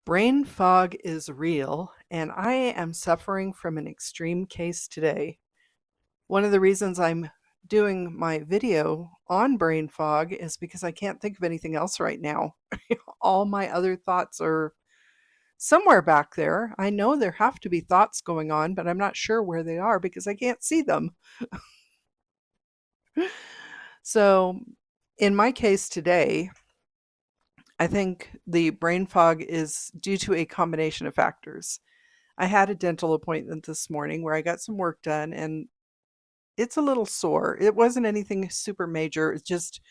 Brain fog is real, and I am suffering from an extreme case today. One of the reasons I'm doing my video on brain fog is because I can't think of anything else right now. All my other thoughts are somewhere back there. I know there have to be thoughts going on, but I'm not sure where they are because I can't see them. So, in my case today, I think the brain fog is due to a combination of factors. I had a dental appointment this morning where I got some work done and it's a little sore. It wasn't anything super major. It's just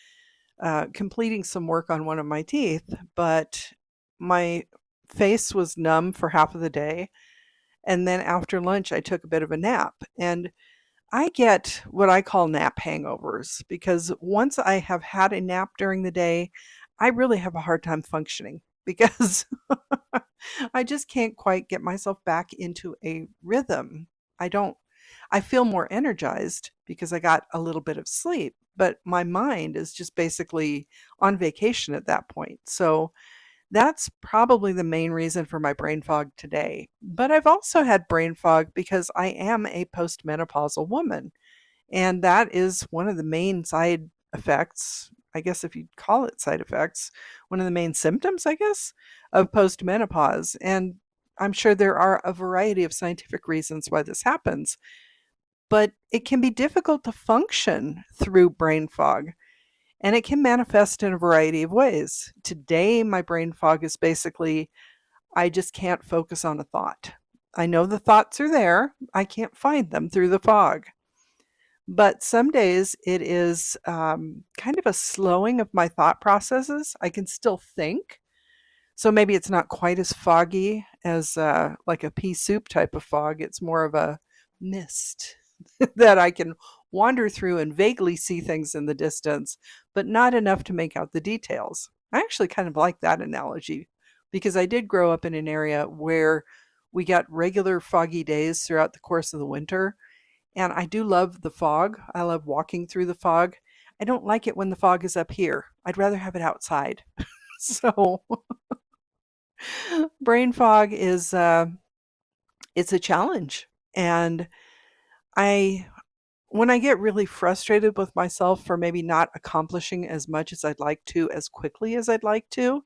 completing some work on one of my teeth, but my face was numb for half of the day. And then after lunch, I took a bit of a nap. And I get what I call nap hangovers because once I have had a nap during the day, I really have a hard time functioning because I just can't quite get myself back into a rhythm. I don't I feel more energized because I got a little bit of sleep, but my mind is just basically on vacation at that point. So that's probably the main reason for my brain fog today. But I've also had brain fog because I am a postmenopausal woman. And that is one of the main side effects, I guess if you'd call it side effects, one of the main symptoms, I guess, of postmenopause. And I'm sure there are a variety of scientific reasons why this happens, but it can be difficult to function through brain fog. And it can manifest in a variety of ways. Today, my brain fog is basically I just can't focus on a thought. I know the thoughts are there, I can't find them through the fog. But some days it is kind of a slowing of my thought processes. I can still think. So maybe it's not quite as foggy as like a pea soup type of fog. It's more of a mist that I can wander through and vaguely see things in the distance, but not enough to make out the details. I actually kind of like that analogy because I did grow up in an area where we got regular foggy days throughout the course of the winter. And I do love the fog. I love walking through the fog. I don't like it when the fog is up here. I'd rather have it outside. So, brain fog is it's a challenge. And I when I get really frustrated with myself for maybe not accomplishing as much as I'd like to as quickly as I'd like to,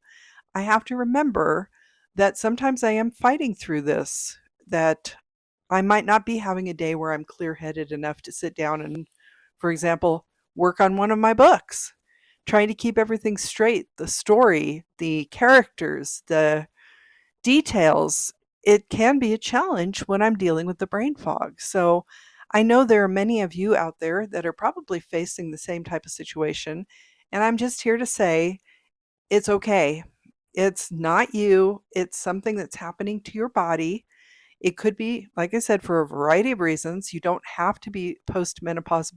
I have to remember that sometimes I am fighting through this, that I might not be having a day where I'm clear-headed enough to sit down and, for example, work on one of my books, trying to keep everything straight, the story, the characters, the details. It can be a challenge when I'm dealing with the brain fog. So I know there are many of you out there that are probably facing the same type of situation. And I'm just here to say it's okay. It's not you, it's something that's happening to your body. It could be, like I said, for a variety of reasons. You don't have to be postmenopausal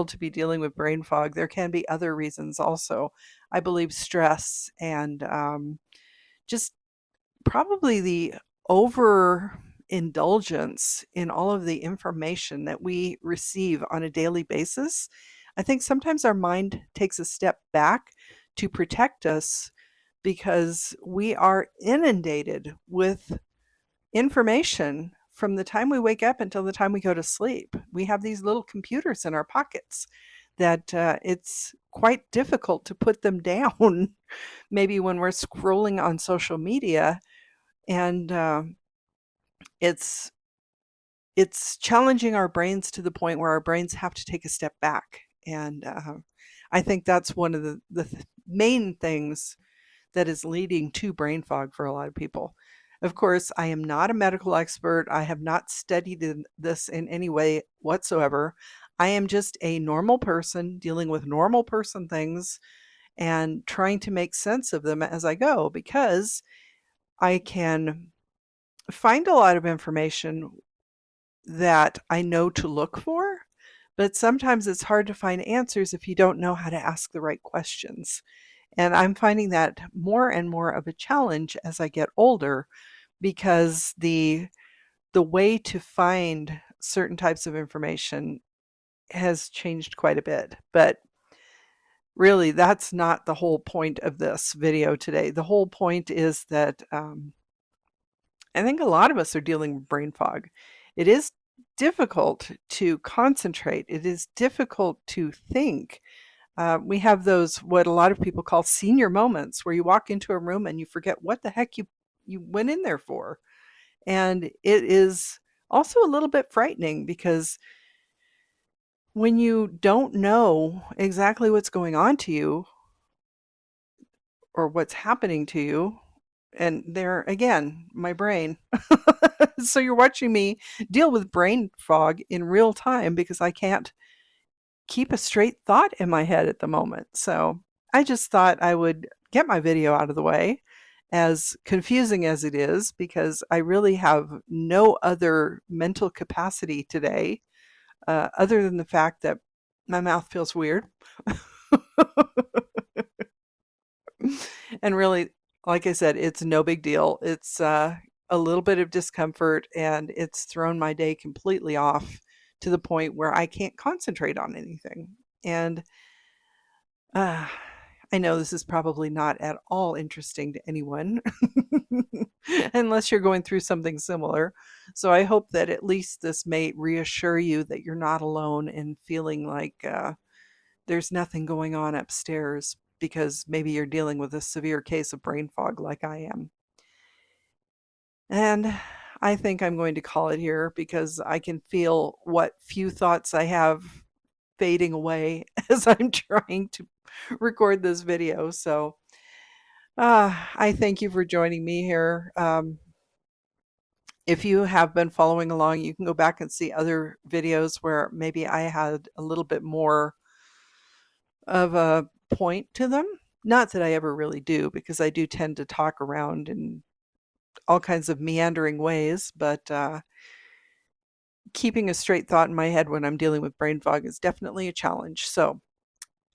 to be dealing with brain fog. There can be other reasons also. I believe stress and just probably the overindulgence in all of the information that we receive on a daily basis. I think sometimes our mind takes a step back to protect us because we are inundated with information from the time we wake up until the time we go to sleep. We have these little computers in our pockets that it's quite difficult to put them down, maybe when we're scrolling on social media. And it's it's challenging our brains to the point where our brains have to take a step back. And I think that's one of the main things that is leading to brain fog for a lot of people. Of course, I am not a medical expert. I have not studied this in any way whatsoever. I am just a normal person dealing with normal person things and trying to make sense of them as I go because I can find a lot of information that I know to look for, but sometimes it's hard to find answers if you don't know how to ask the right questions. And I'm finding that more and more of a challenge as I get older because the way to find certain types of information has changed quite a bit. But really, that's not the whole point of this video today. The whole point is that I think a lot of us are dealing with brain fog. It is difficult to concentrate. It is difficult to think. We have those, what a lot of people call senior moments, where you walk into a room and you forget what the heck you went in there for. And it is also a little bit frightening because when you don't know exactly what's going on to you or what's happening to you, and there again, my brain. So you're watching me deal with brain fog in real time because I can't keep a straight thought in my head at the moment. So I just thought I would get my video out of the way, as confusing as it is, because I really have no other mental capacity today, other than the fact that my mouth feels weird. And really, like I said, it's no big deal. It's a little bit of discomfort, and it's thrown my day completely off to the point where I can't concentrate on anything. And uh, I know this is probably not at all interesting to anyone, unless you're going through something similar. So I hope that at least this may reassure you that you're not alone in feeling like there's nothing going on upstairs, because maybe you're dealing with a severe case of brain fog like I am. And I think I'm going to call it here because I can feel what few thoughts I have fading away as I'm trying to record this video. So I thank you for joining me here. If you have been following along, you can go back and see other videos where maybe I had a little bit more of a point to them. Not that I ever really do, because I do tend to talk around in all kinds of meandering ways, but keeping a straight thought in my head when I'm dealing with brain fog is definitely a challenge. So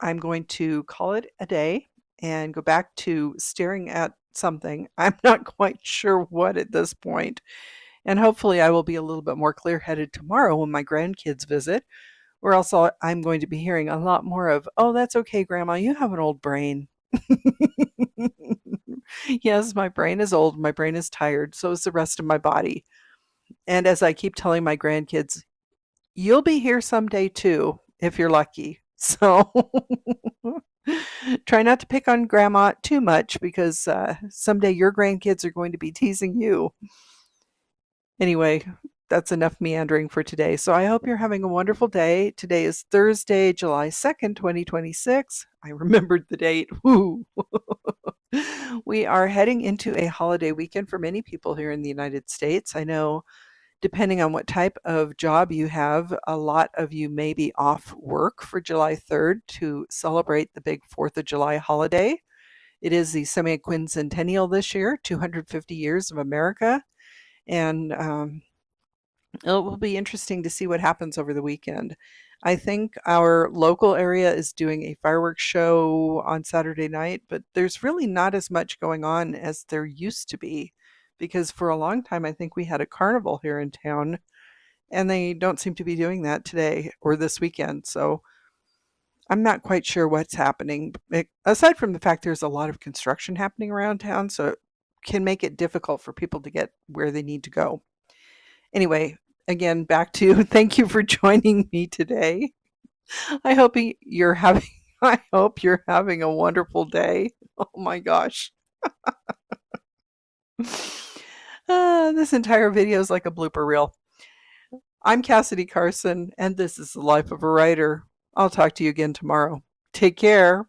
I'm going to call it a day and go back to staring at something. I'm not quite sure what at this point. And hopefully I will be a little bit more clear-headed tomorrow when my grandkids visit, or else I'm going to be hearing a lot more of, "Oh, that's okay, Grandma, you have an old brain." Yes, my brain is old, my brain is tired, so is the rest of my body. And as I keep telling my grandkids, you'll be here someday too, if you're lucky. So try not to pick on Grandma too much, because someday your grandkids are going to be teasing you. Anyway, that's enough meandering for today. So I hope you're having a wonderful day. Today is Thursday, July 2nd, 2026. I remembered the date. Woo! We are heading into a holiday weekend for many people here in the United States. I know, depending on what type of job you have, a lot of you may be off work for July 3rd to celebrate the big 4th of July holiday. It is the semi-quincentennial this year, 250 years of America. And it will be interesting to see what happens over the weekend. I think our local area is doing a fireworks show on Saturday night, but there's really not as much going on as there used to be, because for a long time I think we had a carnival here in town, and they don't seem to be doing that today or this weekend. So I'm not quite sure what's happening. Aside from the fact there's a lot of construction happening around town, so it can make it difficult for people to get where they need to go. Anyway, again, back to thank you for joining me today. I hope you're having I hope you're having a wonderful day. Oh my gosh. This entire video is like a blooper reel. I'm Cassidy Carson, and this is the Life of a Writer. I'll talk to you again tomorrow. Take care.